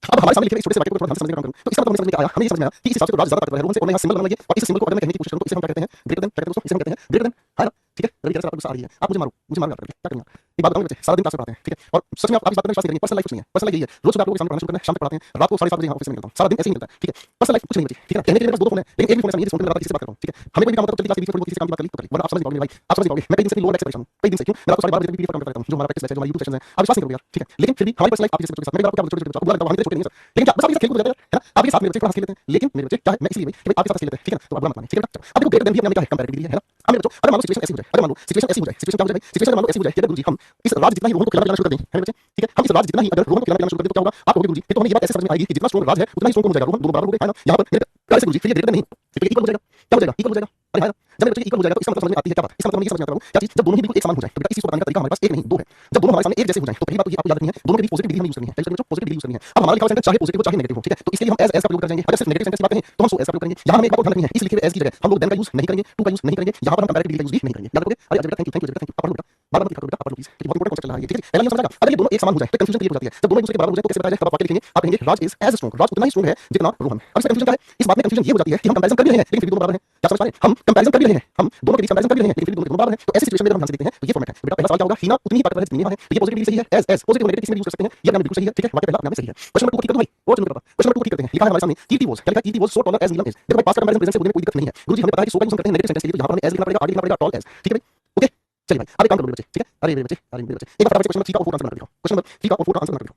अब हमारे सामने लिखे इस छोटे से वाक्य को थोड़ा ध्यान से समझने का काम करूं तो इसका मतलब हमें समझ में क्या आया? हमें ये समझ में आया कि इस हिसाब से तो राज ज्यादा ताकतवर है, रोहन से, और मैं यहाँ सिंबल बनाना चाहिए, और इस सिंबल को अगर मैं कहने की कोशिश करूं तो इसे हम क्या कहते हैं? ग्रेटर देन, क्या कहते हैं दोस्तों? इसे हम कहते हैं ग्रेटर देन, है ना? ठीक है? रवि जैसे आपको गुस्सा आ रही है, आप मुझे मारो, मुझे मारो करके क्या करेंगे? एक बात बताऊं बच्चे, सारा दिन क्लास में पढ़ाते हैं, ठीक है? और सच में आप इस बात पर विश्वास नहीं करेंगे, पर्सनल लाइफ कुछ नहीं है, पर्सनल लाइफ यही है, रोज सुबह आप लोगों के सामने पढ़ाना शुरू करना है, शाम तक पढ़ाते हैं, रात को 7:30 बजे यहाँ ऑफिस में निकलता हूँ, सारा दिन ऐसे ही निकलता है, ठीक है? पर्सनल लाइफ कुछ नहीं बची, ठीक है ना? कहने के लिए मेरे पास दो फोन है, लेकिन एक भी फोन ऐसा नहीं है जिस फोन पे मैं किसी से बात कर रहा हूँ, ठीक है? हमें कोई भी काम होता है तो जल्दी क्लास के बीच में थोड़ी बहुत किसी काम की बात कर ली तो कर ली, वरना आप समझ नहीं पाओगे भाई, आप समझ नहीं पाओगे। मैं कई दिन से लोअर बैक से परेशान हूँ, कई दिन से, क्यों? मैं रात को 12:30 बजे पीडीएफ काम करता रहता हूँ, जो हमारा प्रैक्टिस बैच है, जो हमारा यूट्यूब सेशन है, आप विश्वास नहीं करोगे यार, ठीक है? लेकिन फिर भी हमारी पर्सनल लाइफ आप जैसे बच्चों के साथ, मैं आपको क्या छोटे छोटे बच्चों को बुला लेता हूँ, हम इतने छोटे नहीं है सर, लेकिन क्या बस आप ये खेल कूद हो जाते हैं, है ना? आपके साथ मेरे बच्चे थोड़ा हंस खेल लेते हैं, लेकिन मेरे बच्चे क्या है, मैं इसलिए भाई कि भाई आपके साथ खेल लेते हैं, ठीक है ना? तो आप बुरा मत मानिए, ठीक है बेटा? अब देखो ग्रेटर देन भी हमने क्या है, कंपैरेटिव है ना? अब मेरे बच्चों, अगर मान लो सिचुएशन ऐसी हो जाए, अगर मान लो सिचुएशन ऐसी हो जाए, सिचुएशन क्या हो जाए भाई? सिचुएशन मान लो ऐसी हो जाए कि अगर गुरुजी हम इस राज जितना ही रोहन को खिलाना शुरू कर दें, है मेरे बच्चे, ठीक है? हम इस राज जितना ही अगर रोहन को खिलाना शुरू कर दें तो क्या होगा? आप कहोगे गुरुजी, फिर तो हमें ये बात ऐसे समझ में आएगी कि जितना स्ट्रॉन्ग राज है उतना ही स्ट्रॉन्ग हो जाएगा रोहन, दोनों बराबर हो गए, है ना? यहाँ पर मेरे प्यारे से गुरुजी, फिर ये ग्रेटर नहीं, फिर इक्वल हो जाएगा, क्या हो जाएगा? इक्वल हो जाएगा। अरे हाँ, जब मेरे बच्चे इक्वल हो जाएगा तो इसका मतलब समझ में आती है क्या बात? इसका मतलब मैं ये समझ में आता है क्या चीज, जब दोनों ही बिल्कुल एक समान हो जाए तो बेटा इस चीज को बताने का तरीका हमारे पास एक नहीं दो है। जब दोनों हमारे सामने एक जैसे हो जाए तो पहली बात तो ये आपको याद रखनी है, दोनों के बीच पॉजिटिव डिग्री हमें यूज करनी है, पॉजिटिव डिग्री यूज करनी है। अब हमारा लिखा हुआ सेंटेंस चाहे पॉजिटिव हो चाहे नेगेटिव हो, ठीक है? तो इसके लिए हम एज का प्रयोग कर जाएंगे। अगर सिर्फ नेगेटिव सेंटेंस की बात करें तो हम सो एज का प्रयोग करेंगे। यहाँ हमें एक बात ध्यान रखनी है, इस लिखे हुए एज की जगह हम लोग देन का यूज नहीं करेंगे, टू का यूज नहीं करेंगे, यहाँ पर हम कंपैरेटिव डिग्री का यूज भी नहीं करेंगे। याद रखोगे? अरे अजय बेटा thank you, thank you, thank you. आप पढ़ लो बेटा, बार बार बेटा आप प्लीज, बहुत इंपॉर्टेंट कांसेप्ट चल रहा है ये, ठीक है। पहला ये समझ आएगा, अगर ये दोनों एक समान हो जाए तो कंफ्यूजन क्लियर हो जाती है। जब दोनों एक दूसरे के बराबर हो जाए तो कैसे पता चले, तब आप वाक्य लिखेंगे, आप कहेंगे राज इज एज स्ट्रांग, राज उतना ही स्ट्रांग है जितना रोहन। अब इसमें कंफ्यूजन क्या है, इस बात में कंफ्यूजन ये हो जाती है कि हम कंपैरिजन कर भी रहे हैं लेकिन फिर भी दोनों बराबर हैं। क्या समझ पा रहे हैं, हम कंपैरिजन कर भी रहे हैं, हम दोनों के बीच कंपैरिजन कर भी रहे हैं लेकिन फिर भी दोनों बराबर हैं। तो ऐसी सिचुएशन में जब हम ध्यान से देखते हैं तो ये फॉर्मेट है बेटा। पहला सवाल क्या होगा, हीना उतनी ही ताकतवर है जितनी नेहा है, तो ये पॉजिटिव सही है, एज पॉजिटिव नेगेटिव किसी में यूज कर सकते हैं, ये अपने बिल्कुल सही है, ठीक है। वाक्य पहला अपने में सही है। क्वेश्चन नंबर 2 को ठीक कर दो भाई, वो चलो क्वेश्चन नंबर 2 को ठीक करते हैं। लिखा है हमारे सामने कीर्ति वॉज, क्या लिखा है, Kirti was so taller as Neelam is. देखो भाई पास्ट का कंपैरिजन प्रेजेंट से होने में कोई दिक्कत नहीं है। गुरुजी हमें पता है कि सो का यूज करते हैं नेगेटिव सेंटेंस के लिए, तो यहां पर हमें एज लिखना पड़ेगा, आगे लिखना पड़ेगा टॉल एज, ठीक है भाई। ओके चलिए भाई अब एक काम करो मेरे बच्चे, ठीक है। अरे मेरे बच्चे, अरे मेरे बच्चे, एक बार फटाफट से क्वेश्चन नंबर 3 का और 4 आंसर बना दिखाओ। क्वेश्चन नंबर 3 का और 4 आंसर बना दिखाओ।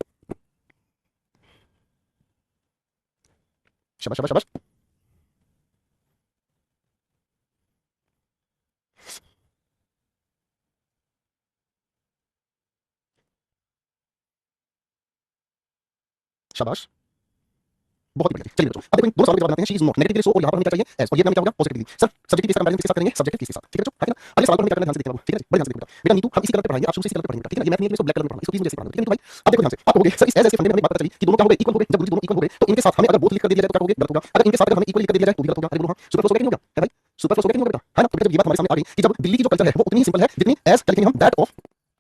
शाबाश शाबाश शाबाश। शाबाश, बहुत ही बढ़िया। चलिए बच्चों अब देखो दो सवाल के जवाब बनाते हैं। शी इज नॉट नेगेटिव के लिए सो और यहां पर हमें क्या चाहिए एज, और ये हमें क्या होगा पॉजिटिव के लिए। सर सब्जेक्टिव के कंपैरिजन किसके साथ करेंगे, सब्जेक्टिव किसके साथ, ठीक है बच्चों, है ना। अगले सवाल पर हमें क्या करना है, ध्यान से देखते हैं बाबू, ठीक है। बड़े ध्यान से देखो बेटा नीतू, हम इसी कलर पे पढ़ाएंगे, आप शुरू से इसी कलर पे पढ़ेंगे, ठीक है। ये मैथ नहीं है इसको ब्लैक कलर में पढ़ना, इसको प्लीज मुझे ऐसे पढ़ना, ठीक है भाई। अब देखो ध्यान से, आप कहोगे सर इस एज के फंडे में हमें बात पता चली कि दोनों क्या हो गए, इक्वल हो गए। जब दोनों इक्वल हो गए तो इनके साथ हमें अगर बोथ लिख कर दिया जाए तो क्या कहोगे, गलत होगा। अगर इनके साथ अगर हमें इक्वल लिख कर दिया जाए तो भी गलत होगा। अरे बोलो हां, सुपर क्लोज हो गया, नहीं हो गया है भाई, सुपर क्लोज हो गया, नहीं हो गया बेटा, है ना। तो जब ये बात हमारे सामने आ गई कि जब दिल्ली की जो कल्चर है वो उतनी ही सिंपल है जितनी एज क्या लिखेंगे हम दैट ऑफ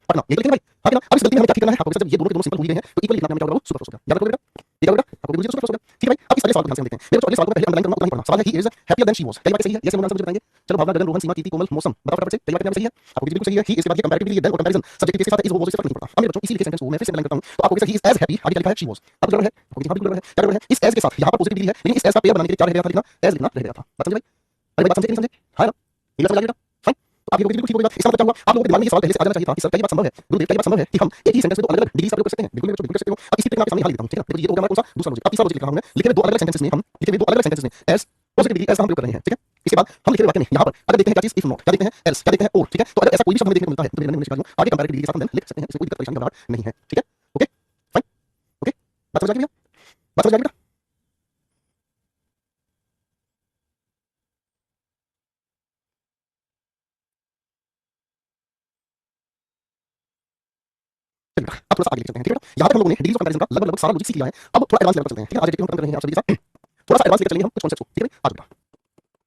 पटना, ये लिखेंगे भाई, हाँ कि ना। अब इस गलती में हमें क्या ठीक करना है, आपको जब ये दोनों के दोनों सिंपल हो गए हैं तो इक्वल लिखना हमें क्या होगा, सुपर क्लोज हो गया। याद रखो बेटा, ठीक है बेटा, आपको बिल्कुल सुपर क्लोज हो गया, ठीक है भाई। अब इस अगले सवाल को ध्यान से हम देखते हैं। मेरे बच्चों अगले सवाल को पहले अंडरलाइन करना उतना ही पढ़ना। सवाल है he is happier than she was, क्या बात सही है, जैसे हम आंसर मुझे बताएंगे। चलो भावना, गगन, रोहन, सीमा, कीर्ति, कोमल, मौसम, बताओ फटाफट से, क्या बात सही है, आपको बिल्कुल सही है। ही इसके बाद ये कंपैरेटिवली ये देन और कंपैरिजन सब्जेक्टिव के साथ इज वो से फर्क नहीं पड़ता। अब मेरे बच्चों इसी लिखे सेंटेंस को मैं फिर से अंडरलाइन करता हूं, तो आपको कैसे ही इज एज हैप्पी, आगे क्या लिखा है शी वाज, अब गड़बड़ है, आपको यहां बिल्कुल गड़बड़ है, क्या गड़बड़ है, इस एज के साथ यहां पर पॉजिटिव लिखी है लेकिन इस एज का पेयर बनाने के लिए क्या रह गया था, लिखना एज लिखना रह गया था। बात समझ भाई, अरे बात समझे नहीं समझे, हां ना, ये समझ आ गया बेटा, फाइन। तो आप ये बिल्कुल ठीक हो गया। इसका मतलब क्या हुआ, आप लोगों के दिमाग में ये सवाल पहले से आ जाना चाहिए था कि सर क्या ये बात संभव है, गुरुदेव क्या ये बात संभव है कि हम एक ही सेंटेंस में दो अलग-अलग डिग्री से प्रयोग कर सकते हैं। बिल्कुल मेरे बच्चों बिल्कुल कर सकते हो। अब इसी तरीके आपके सामने हाल लिखता हूं, ठीक है। देखो ये तो हो गया हमारा कौन सा दूसरा लॉजिक। अब तीसरा लॉजिक लिखा हूं मैं, लिखे हुए दो अलग-अलग सेंटेंसेस में हम लिखे हुए दो अलग-अलग सेंटेंसेस में एज पॉजिटिव डिग्री एज का हम प्रयोग कर रहे हैं, ठीक है। इसके बाद हम लिखे हुए वाक्य में यहां पर अगर देखते हैं क्या चीज इफ नॉट, क्या देखते हैं एल्स, क्या देखते हैं और, ठीक है। तो अगर ऐसा कोई भी शब्द हमें देखने को मिलता है तो मैंने सिखा दूं आगे कंपैरेटिव डिग्री के साथ हम देन लिख सकते हैं, इसमें कोई दिक्कत परेशानी का बात नहीं है, ठीक है। ओके फाइन, ओके बात समझ आ गई भैया, बात समझ आ गई बेटा। चलिए बेटा अब थोड़ा सा आगे लेके चलते हैं, ठीक है बेटा। यहां तक हम लोगों ने डिग्रीज ऑफ कंपैरिजन का लगभग सारा लॉजिक सीख लिया है। अब थोड़ा एडवांस लेवल पर चलते हैं, ठीक है। आज एडिटिव हम कर रहे हैं आप सभी के साथ, थोड़ा सा एडवांस लेकर चलेंगे हम कुछ कॉन्सेप्ट्स को, ठीक है भाई। आज बेटा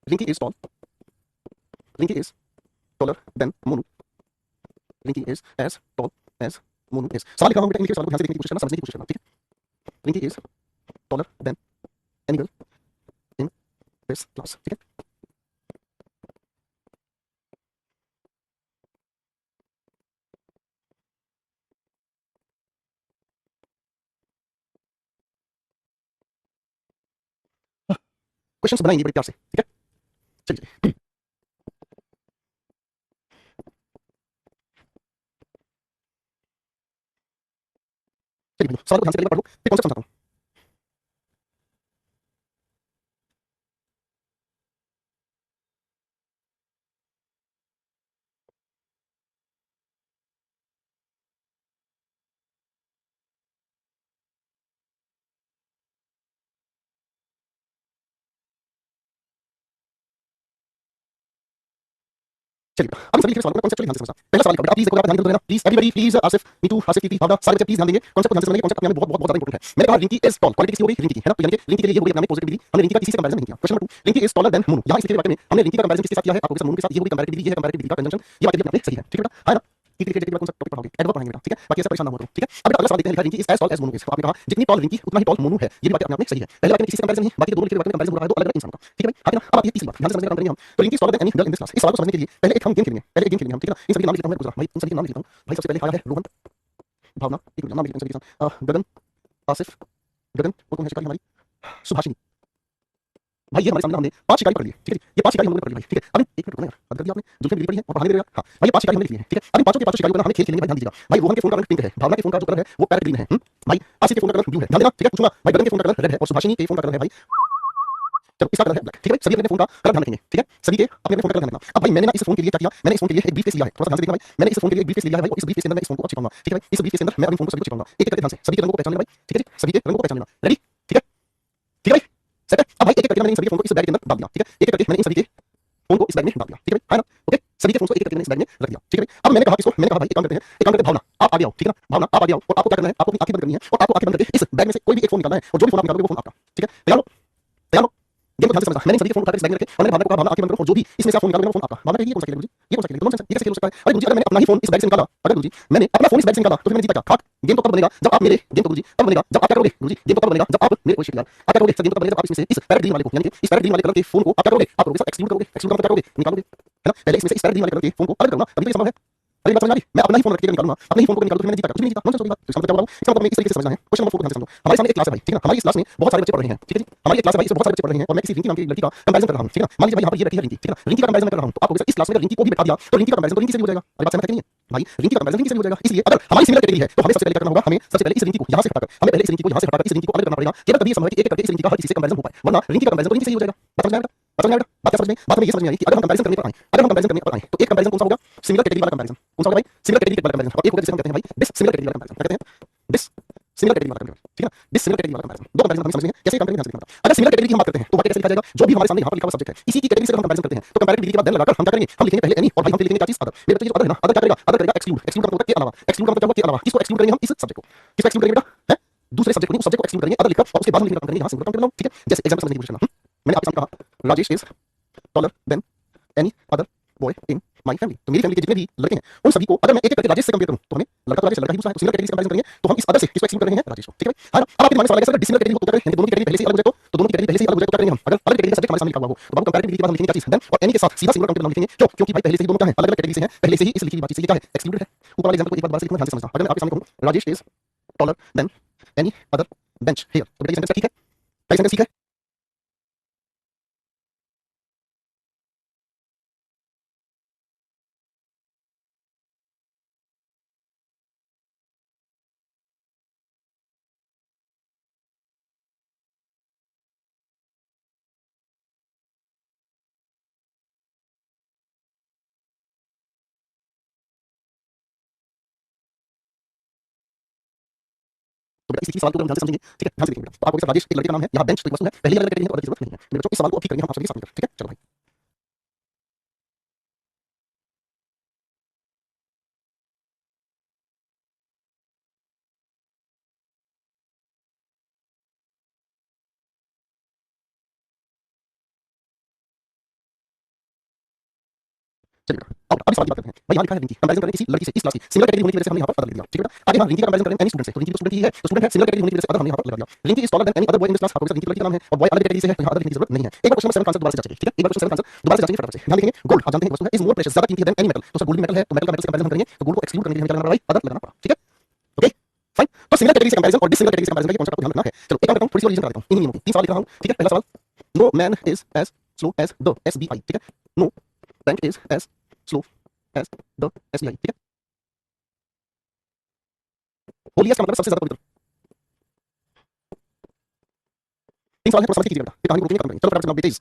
Rinki is tall, Rinki is taller than Monu, Rinki is as tall as Monu is. सवाल लिखा हूं बेटा, इनके सवाल को ध्यान से देखने की कोशिश करना, समझने की कोशिश करना, ठीक है। Rinki is taller then any girl in this class, ठीक है। क्वेश्चंस बनाएंगे बड़े प्यार से, ठीक है। चलिए चलिए सवाल को ध्यान से पढ़ लो, फिर कॉन्सेप्ट समझाता हूं। चलिए अब सभी लिखे सवालों का कॉन्सेप्ट ध्यान से समझना। पहला सवाल का बेटा प्लीज देखो, ध्यान देना please, everybody please, Asif, Neetu, Asif, Kirti, Bhavna, सारे बच्चे प्लीज ध्यान देंगे, कॉन्सेप्ट को ध्यान से समझेंगे। कॉन्सेप्ट हमें बहुत बहुत बहुत ज्यादा इंपॉर्टेंट है। मैंने कहा रिंकी इज टॉल, क्वालिटी किसकी हो गई, रिंकी की, है ना। तो यानी कि रिंकी के लिए ये हो गई अपने पॉजिटिव डिग्री, हमने रिंकी का किसी से कंपैरिजन नहीं किया। Question number 2, Rinki is taller than Monu, यहां इस लिखे वाक्य में हमने रिंकी का कंपैरिजन किसके साथ किया है, आपको मोनू के साथ, ये हो गई कंपैरेटिव डिग्री, ये है कंपैरेटिव डिग्री का कंजंक्शन, ये वाक्य भी अपने सही है, ठीक है बेटा, है ना। कीर्ति के एडजेक्टिव कौन सा टॉपिक पढ़ाओगे, एडवर्ब पढ़ाएंगे बेटा, ठीक है। बाकी ऐसा परेशान ना हो, ठीक है। अब अगला सवाल देखते हैं, लिखा है Rinki is as tall as Monu is. तो आपने कहा जितनी टॉल रिंकी उतना ही टॉल मोनू है, ये भी बात अपने आप में सही है। पहले वाक्य में किसी से कंपैरिजन नहीं, बाकी दोनों लिखे वाक्य में कंपैरिजन हो रहा है दो अलग-अलग इंसानों का, ठीक है भाई, है ना। अब आती है तीसरी बात, ध्यान से समझने का काम करेंगे हम। तो Rinki is taller then any girl in this class, इस सवाल को समझने के लिए पहले एक हम गेम खेलेंगे, पहले एक गेम खेलेंगे हम, ठीक है ना। इन सभी के नाम लिखता हूं मैं, गुजरा भाई, इन सभी के नाम लिखता हूं भाई। सबसे पहले आया है रोहन, भावना, एक नाम लिखते हैं सभी के साथ, गगन, आसिफ, गगन, और कौन है शिकारी हमारी, सुभाषिनी। भाई ये हमारे सामने हमने 5 शिकारी पढ़ लिए, ठीक है। ये 5 शिकारी हम लोगों ने पढ़ ली भाई, ठीक है। अब एक मिनट रुकना यार, बंद कर दिया आपने, जुल्फे भी पढ़ी है और बहाने भी रहेगा। हां भाई ये 5 शिकारी हमने लिख लिए हैं, ठीक है। अब इन पांचों के पांचों शिकारियों का हमें खेल खेलने में ध्यान दीजिएगा भाई। रोहन के फोन का रंग पिंक है, भावना के फोन का जो कलर है वो पैरेट ग्रीन है, भाई आसिफ के फोन का कलर ब्लू है, ध्यान देना, ठीक है। पूछूंगा भाई गगन के फोन का कलर रेड है और सुभाषिनी के फोन का कलर है भाई, चलो इसका कलर है ब्लैक, ठीक है भाई। सभी अपने फोन का कलर ध्यान रखेंगे, ठीक है। सभी के अपने फोन का कलर ध्यान रखना। अब भाई मैंने ना इस फोन के लिए क्या किया, मैंने इस फोन के लिए एक ब्रीफकेस लिया है, थोड़ा सा ध्यान से देखना भाई। मैंने इस फोन के लिए एक ब्रीफकेस लिया है भाई, और इस ब्रीफकेस के अंदर मैं इस फोन को छिपाऊंगा, ठीक है भाई। इस ब्रीफकेस के अंदर मैं अपने फोन को सभी को छिपाऊंगा, एक एक करके ध्यान से सभी के रंगों को पहचान लेना भाई, ठीक है जी। सभी के रंगों को पहचान लेना, रेडी, ठीक है, ठीक है भाई, सेट है। अब भाई एक एक करके मैंने इन सभी फोन को इस बैग के अंदर डाल दिया, ठीक है। एक एक करके मैंने इन सभी के फोन को इस बैग में डाल दिया, ठीक है भाई, है ना। ओके सभी के फोन को एक एक करके मैंने इस बैग में रख दिया, ठीक है भाई। अब मैंने कहा किसको, मैंने कहा भाई एक काम करते हैं, एक काम करते हैं, भावना आप आगे आओ, ठीक है ना। भावना आप आगे आओ और आपको क्या करना है, आपको अपनी आंखें बंद करनी है और आपको आंखें बंद करके इस बैग में से कोई भी एक फोन निकालना है और जो भी फोन आप निकालोगे वो फोन आपका, ठीक है। तैयार हो, तैयार हो, गेम को ध्यान से समझना। मैंने इन सभी के फोन उठाकर इस बैग में रखे और मैंने भावना को कहा भावना आंखें बंद करो और जो भी इसमें से आप फोन निकालोगे फोन आपका। भावना कहेगी ये कौन सा खेल है गुरुजी, ये कौन सा खेल है, नॉनसेंस, ये कैसे खेल हो सकता है। अरे गुरुजी अगर मैंने अपना ही फोन इस बैग से निकाला, अगर गुरुजी मैंने अपना फोन इस बैग से निकाला तो फिर मैंने जीता क्या। खाक। गेम तो कब बनेगा जब आप मेरे, गेम तो गुरुजी तब बनेगा जब आप क्या करोगे गुरुजी, गेम तो कब बनेगा जब आप मेरे, कोई शिट यार, आप क्या करोगे सर, गेम तो कब बनेगा जब आप इसमें से इस पैरेट ग्रीन वाले को यानी कि इस पैरेट ग्रीन वाले कलर के फोन को आप क्या करोगे, आप करोगे सर एक्सक्लूड करोगे। एक्सक्लूड का मतलब क्या करोगे, निकालोगे है ना। पहले इसमें से इस पैरेट ग्रीन वाले कलर के फोन को अलग करो ना, तभी तो ये संभव है। अरे बात समझ आ रही, मैं अपना ही फोन रख के निकालूंगा, अपने ही फोन को निकालूं तो मैंने जीता क्या, कुछ भी नहीं जीता, नॉनसेंस होगी बात। तो इसका मतलब क्या बोला हूं, इसका मतलब हमें इस तरीके से समझना है। क्वेश्चन नंबर 4 को ध्यान से समझो। हमारे सामने एक क्लास है भाई, ठीक है ना, हमारी इस क्लास में बहुत सारे बच्चे पढ़ रहे हैं, ठीक है जी, हमारी एक क्लास है भाई, इसमें बहुत सारे बच्चे पढ़ रहे हैं और मैं किसी रिंकी नाम की लड़की का कंपैरिजन कर रहा हूं, ठीक है ना। मान लीजिए भाई यहाँ पर ये बैठी है रिंकी, ठीक है ना, रिंकी का कंपैरिजन मैं कर रहा हूं तो आप इस क्लास में अगर रिंकी को भी बैठा दिया तो रिंकी का कंपैरिजन तो रिंकी से भी हो जाएगा। अरे बात समझ में नहीं है भाई, रिंकी का कंपैरिजन रिंकी से भी हो जाएगा। इसलिए अगर हमारी सिमिलर कैटेगरी है तो हमें सबसे पहले क्या करना होगा, हमें सबसे पहले इस रिंकी को यहाँ से हटाकर, हमें पहले इस रिंकी को यहाँ से हटाकर इस रिंकी को अलग करना पड़ेगा। केवल तभी ये संभव है कि एक करके इस रिंकी का हर किसी से कंपैरिजन हो पाए, वरना रिंकी का कंपैरिजन तो रिंकी से ही हो जाएगा। बात समझ में आएगा, बात समझ में आएगा, बात क्या समझ में, बात हमें ये समझ में आई कि अगर हम कंपैरिजन करने पर आए, अगर हम कंपैरिजन करने पर आए तो एक कंपैरिजन कौन सा होगा, सिमिलर कैटेगरी वाला कंपैरिजन। कौन सा होगा भाई, सिमिलर कैटेगरी वाला कंपैरिजन। और एक होगा जिसे हम कहते हैं भाई डिस सिमिलर कैटेगरी वाला कंपैरिजन। क्या कहते हैं, डिस सिमिलर कैटेगरी वाला कंपैरिजन, ठीक है ना, डिस सिमिलर कैटेगरी वाला कंपैरिजन। दो कंपैरिजन हमें समझने हैं कैसे कंपैरिजन ध्यान से देखना। अगर सिमिलर कैटेगरी की हम बात करते हैं तो वाक्य कैसे लिखा जाएगा, जो भी हमारे सामने यहाँ पर लिखा हुआ सब्जेक्ट है इसी की कैटेगरी से हम कंपैरिजन करते हैं तो कंपैरेटिव डिग्री के बाद देन लगाकर हम क्या करेंगे, हम लिखेंगे पहले एनी और भाई हम लिखेंगे क्या चीज, अदर। मेरे बच्चे जो अदर है ना, अदर क्या करेगा, अदर करेगा एक्सक्लूड। एक्सक्लूड का मतलब के अलावा, एक्सक्लूड का मतलब क्या हुआ, के अलावा। किसको एक्सक्लूड करेंगे हम, इस सब्जेक्ट को। किसको एक्सक्लूड करेंगे बेटा, है दूसरे सब्जेक्ट को नहीं, उस सब्जेक्ट को एक्सक्लूड करेंगे अदर लिखकर और उसके बाद हम लिखने का काम करेंगे यहाँ सिंगुलर काम करना, ठीक है। जैसे एग्जांपल समझने की कोशिश करना। मैंने आपके सामने कहा Rajesh is taller then any other boy in my family. तो मेरी फैमिली के जितने भी लड़के हैं उन सभी को अगर मैं एक एक करके राजेश से कंपेयर करूं तो हमें लड़का तो राजेश लड़का ही दूसरा है, तो सिमिलर कैटेगरी से कंपैरिजन करेंगे तो हम इस अदर से किसको एक्सक्लूड करेंगे, राजेश को, ठीक है भाई। हाँ अब आपके दिमाग में सवाल आएगा सर डिसिमिलर कैटेगरी को क्या करें, यानी दोनों की कैटेगरी पहले से ही अलग हो जाए तो दोनों की कैटेगरी पहले से ही अलग हो जाए तो क्या करेंगे हम, अगर अलग कैटेगरी का सब्जेक्ट हमारे सामने लिखा हुआ हो तो बाबू कंपैरेटिव डिग्री के बाद हम लिखेंगे क्या चीज, देन और एनी के साथ सीधा सिंगुलर काउंट नाम लिखेंगे। क्यों, क्योंकि भाई पहले से ही दोनों क्या है, अलग अलग कैटेगरी से हैं, पहले से ही इस लिखी हुई बात से ये क्या है, एक्सक्लूडेड है। ऊपर वाले एग्जांपल को एक बार दोबारा से लिखना, ध्यान से समझना। अगर मैं आपके सामने कहूं Rajesh is taller then any other bench here, तो बेटा ये सेंटेंस ठीक है, ये सेंटेंस ठीक है। तो बेटा इसी सवाल को हम ध्यान से समझेंगे, ठीक है, ध्यान से देखिए बेटा। तो आपको राजेश एक लड़के का नाम है, यहाँ बेंच तो एक वस्तु है, पहली अलग कैटेगरी है तो अलग की जरूरत नहीं है। मेरे बच्चों इस सवाल को अब ठीक करेंगे हम आप सभी साथ मिलकर, ठीक है, चलो भाई। चलिए बेटा अब सवाल की बात करते हैं भाई। यहाँ लिखा है रिंकी कंपैरिजन करें किसी लड़की से इस क्लास की, सिमिलर कैटेगरी होने की वजह से हमने यहाँ पर अदर लिख दिया, ठीक है बेटा। आगे यहाँ रिंकी का कंपैरिजन करें एनी स्टूडेंट से, तो रिंकी तो स्टूडेंट ही है तो स्टूडेंट है, सिमिलर कैटेगरी होने की वजह से अदर हमने यहाँ पर लगा दिया। Rinki is taller then any other boy in this class, आपको रिंकी लड़की का नाम है और बॉय अलग कैटेगरी से है तो यहाँ अदर लिखने की जरूरत नहीं है। एक बार क्वेश्चन 7 का आंसर दोबारा से जांचेंगे, ठीक है, एक बार क्वेश्चन 7 का आंसर दोबारा से जांचेंगे फटाफट से। यहाँ लिखेंगे गोल्ड, आप जानते हैं वस्तु है, इज मोर प्रेशियस, ज्यादा कीमती है देन एनी मेटल। तो सर गोल्ड भी मेटल है तो मेटल का मेटल से कंपैरिजन हम करेंगे तो गोल्ड को एक्सक्लूड करने के लिए हमें क्या लगाना पड़ा भाई, अदर लगाना पड़ा, ठीक है, ओके फाइन। तो सिमिलर कैटेगरी से कंपैरिजन और डिसिमिलर कैटेगरी से कंपैरिजन का कॉन्सेप्ट आपको ध्यान रखना है। चलो एक काम करता हूं, थोड़ी सी और रीजन करा देता हूं इन नियमों की। तीन सवाल लिख रहा हूं, ठीक है। पहला सवाल, no man is as slow as the SBI, ठीक है, no bank is as slow as the SBI, ठीक है। होलियस का मतलब सबसे ज्यादा पवित्र। तीन सवाल है, थोड़ा समझ के कीजिएगा बेटा, फिर कहानी को रोकेंगे खत्म करेंगे। चलो फटाफट से नाउ बेटे।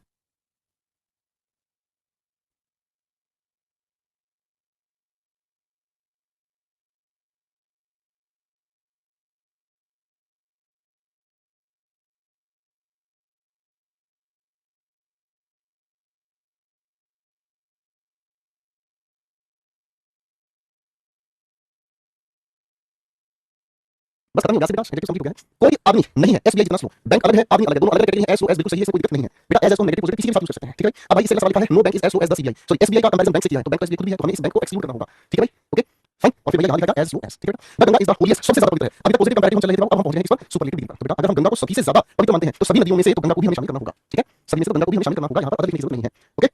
बस खत्म हो गया बेटा, नेगेटिव समझ गया है। कोई आदमी नहीं है एसबीआई जितना स्लो, बैंक अलग है आदमी अलग है, दोनों अलग कैटेगरी है, एस स्लो एस बिल्कुल सही है, इसमें कोई दिक्कत नहीं है बेटा। एस को नेगेटिव पॉजिटिव किसी के साथ यूज कर सकते हैं, ठीक है। अब भाई इससे सवाल लिखा है no bank is as slow as the CBI, sorry SBI का कंपैरिजन बैंक से किया है तो बैंक का खुद भी है तो हमें इस बैंक को एक्सक्लूड करना होगा, ठीक है भाई, ओके फाइन। और फिर भैया यहाँ लिखा एज स्लो एज, ठीक है बेटा। गंगा इज द होलिएस्ट, सबसे ज्यादा पवित्र है। अभी तक पॉजिटिव कंपैरेटिव हम चल रहे थे, अब हम पहुंच गए हैं इस पर सुपरलेटिव डिग्री पर। तो बेटा अगर हम गंगा को सभी से ज्यादा पवित्र मानते हैं तो सभी नदियों में से तो गंगा को भी हमें शामिल करना होगा, ठीक है, सभी में से तो गंगा को भी हमें शामिल करना होगा, यहाँ पर अदर लिखने की जरूरत नहीं है, ओके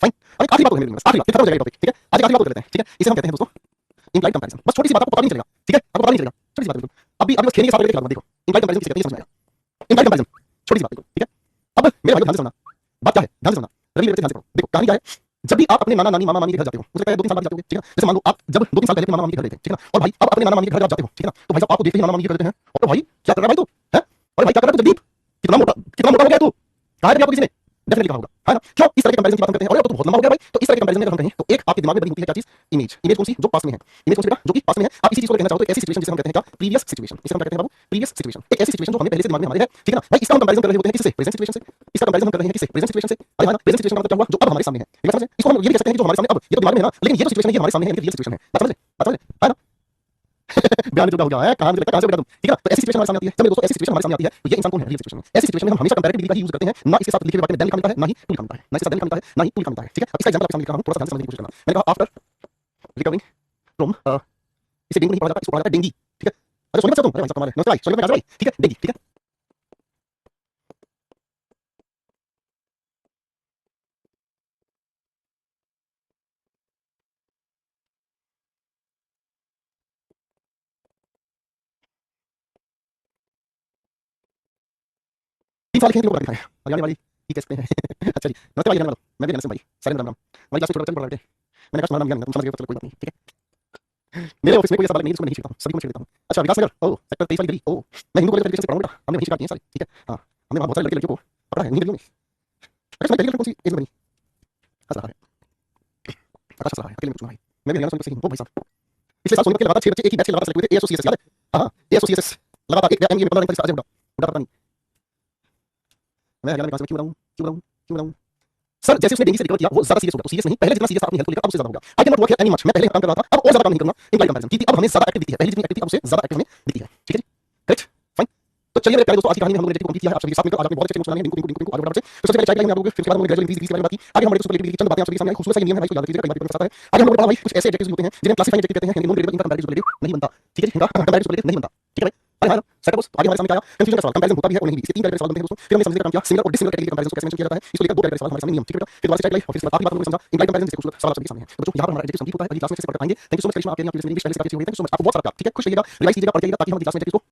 फाइन। अब एक आखिरी बात हो गई, आखिरी बात, फिर खत्म हो जाएगा टॉपिक, ठीक है। आज एक आखिरी बात कर लेते हैं, ठीक है, इसे हम कहते हैं दोस्तों इम्प्लाइड कंपैरिजन। बस छोटी सी बात, आपको पता नहीं चलेगा, ठीक है, आपको पता नहीं चलेगा, छोटी सी बात बिल्कुल। अभी अभी बस खेलने के साथ लेके खिला दूंगा, देखो इम्प्लाइड कंपैरिजन किसे कहते हैं ये समझ आएगा। इम्प्लाइड कंपैरिजन छोटी सी बात बिल्कुल, ठीक है। अब मेरे भाई ध्यान से सुनना, बात क्या है, ध्यान से सुनना, रवि मेरे ध्यान से पढ़ो। देखो कहानी क्या है, जब भी आप अपने नाना नानी मामा मामी के घर जाते हो, मुझे लगता है 2-3 साल बाद जाते हो, ठीक है। जैसे मान लो आप जब 2-3 साल पहले अपने मामा मामी के घर गए थे, ठीक है ना, और भाई अब अपने नाना मामी के घर जाते हो, ठीक है ना, तो भाई साहब आपको देखते ही नाना मामी के घर जाते हैं और भाई क्या कर रहा है भाई तू, है, और भाई क्या कर रहा है तू जगदीप, कितना मोटा हो गया तू, कहा है आपको किसी ने डेफिनेटली कहा होगा, है ना। क्यों इस तरह के कंपैरिजन की बात करते हैं, और अब तो बहुत लंबा हो गया भाई। तो इस तरह के कंपैरिजन में अगर हम कहें तो एक आपके दिमाग में बनी होती है क्या चीज, इमेज। इमेज कौन सी, जो पास में है, इमेज कौन सी बेटा, जो कि पास में है। आप इसी चीज को कहना चाहो तो ऐसी सिचुएशन जिसे हम कहते हैं क्या, प्रीवियस सिचुएशन, इसे हम क्या कहते हैं बाबू, प्रीवियस सिचुएशन। एक ऐसी सिचुएशन जो हमें पहले से दिमाग में हमारे है, ठीक है ना भाई। इसका हम कंपैरिजन कर रहे होते हैं किससे, प्रेजेंट सिचुएशन से। इसका कंपैरिजन हम कर रहे हैं किससे, प्रेजेंट सिचुएशन से। अरे हां प्रेजेंट सिचुएशन का मतलब क्या हुआ, जो अब हमारे सामने है, ये बात समझे। इसको हम ये भी कह सकते हैं कि जो हमारे सामने अब, ये तो दिमाग में है ना, लेकिन ये जो सिचुएशन है ये हमारे सामने है, ये रियल सिचुएशन है। बात समझे, है ना। बयान चुका हो गया है, कहां मुझे लगता है कहां से बेटा तुम, ठीक है। तो ऐसी सिचुएशन हमारे सामने आती है। जब मेरे दोस्तों ऐसी सिचुएशन हमारे सामने आती है तो ये इंसान कौन है रियल सिचुएशन में। ऐसी सिचुएशन में हम हमेशा कंपैरेटिव डिग्री का ही यूज करते हैं, ना इसके साथ लिखे हुए वाक्य में देन लिखा मिलता है, ना ही टू लिखा मिलता है, ना इसके साथ देन लिखा मिलता है, ना ही टू लिखा मिलता है, ठीक है। अब इसका एग्जांपल आपके सामने लिखा हूं, थोड़ा सा ध्यान से समझने की कोशिश करना। मैंने कहा आफ्टर रिकवरिंग फ्रॉम इसे डेंगू नहीं पढ़ा जाता, इसको पढ़ा जाता है डेंगी, ठीक है। अरे सोनिपत से तुम, अरे भाई साहब तुम्हारे नमस्ते भाई, सोनिपत में आ जाओ भाई, ठीक है, डेंगी, ठीक है। तीन सवाल लिखे हैं, तीनों को बता दिखाए। हरियाणा वाली की कैसे हैं अच्छा जी, नमस्ते भाई, रहने वालों, मैं भी रहने भाई, सारे राम राम। हमारी क्लास में छोटा बच्चा पढ़ा रहे थे, मैंने कहा तुम्हारा नाम तुम समझ गए, चलो कोई बात नहीं, ठीक है। मेरे ऑफिस में कोई ऐसा बालक नहीं है जिसको मैं नहीं छेड़ता हूँ, सभी को मैं छेड़ देता हूँ। अच्छा विकास नगर, ओ सेक्टर 23 वाली गली, ओ मैं हिंदू कॉलेज से पढ़ा हूँ बेटा, हमने वहीं शिकायत की है सारी, ठीक है। हाँ हमने वहाँ बहुत सारे लड़के लड़कियों को पढ़ा है, नहीं गलियों में। अच्छा तुम्हारी पहली लड़की कौन सी एज में बनी, हंस रहा है आकाश, हंस रहा है, अकेले में पूछना भाई। मैं भी हरियाणा सोनीपत से ही हूँ, ओ भाई साहब पिछले साल सोनीपत के लगातार 6 बच्चे एक ही बैच से लगातार सेलेक्ट हुए थे, एएसओसीएस याद है। हाँ एएसओसीएस लगातार एक एमईए में 15 रैंक पर अजय बुढ़ा पता नहीं मैं हरियाणा में कहां से क्यों बनाऊं, क्यों बनाऊं, क्यों बनाऊं। सर जैसे उसने डेंगू से रिकवर किया वो ज्यादा सीरियस हो गया, तो सीरियस नहीं, पहले जितना सीरियस था अपनी हेल्थ को लेकर अब उससे ज्यादा हो गया। I can not work here any much, मैं पहले काम कर रहा था अब और ज्यादा काम नहीं करूंगा, इम्प्लाई कंपैरिजन की थी अब हमें ज्यादा एक्टिव दिखती है, पहले जितनी एक्टिव थी अब उससे ज्यादा एक्टिव हमें दिखती है, ठीक है जी, करेक्ट फाइन। तो चलिए मेरे प्यारे दोस्तों आज की कहानी में हम लोगों ने कंप्लीट किया है, आप सभी के साथ मिलकर आज आपने बहुत अच्छे नोट्स बनाए हैं, डिंकू आगे बढ़ते हैं। तो सबसे पहले चाय पिलाएंगे आप लोगों को, फिर बाद में ग्रेजुअल इंक्रीज की बारे में बात की, आगे हम बड़े सुपरलेटिव की चंद बातें आप सभी के सामने आई, खूबसूरत सा नियम है भाई, इसको याद रखिएगा, कई बार पेपर में आता है। आगे हम लोग पढ़ा भाई कुछ ऐसे एडजेक्टिव्स होते हैं जिन्हें क्लासिफाइंग एडजेक्टिव कहते हैं, यानी नॉन ग्रेडेबल इनका कंपैरेटिव सुपरलेटिव नहीं बनता, ठीक है जी, इनका कंपैरेटिव सुपरलेटिव नहीं बनता, ठीक है भाई। अरे हाँ सेट बॉस आगे हमारे सामने क्या आया, कंफ्यूजन का सवाल, कंपैरिजन होता भी है और नहीं भी, इसके तीन कैटेगरी सवाल बनते हैं दोस्तों। फिर हमने समझने का काम किया सिमिलर और डिसिमिलर कैटेगरी कंपैरिजन को कैसे मेंशन किया जाता है, इसको लेकर दो कैटेगरी सवाल हमारे सामने नियम, ठीक है बेटा। फिर दोबारा से चेक लाइफ और फिर इसके बाद आखिरी बात हम लोगों ने समझा इम्प्लाई कंपैरिजन से खूबसूरत सवाल आप सभी के सामने है। तो बच्चों यहाँ पर हमारा एडजेक्टिव कंप्लीट होता है, अगली क्लास में इससे पढ़ पाएंगे। थैंक यू सो मच करिश्मा, आपके यहाँ इंग्लिश पहले से काफी अच्छी हो गई, थैंक यू सो मच। आपको बहुत सारा प्यार, ठीक है, खुश रहिएगा, रिवाइज कीजिएगा, पढ़ते रहिएगा ताकि हम अगली क्लास में एडजेक्टिव को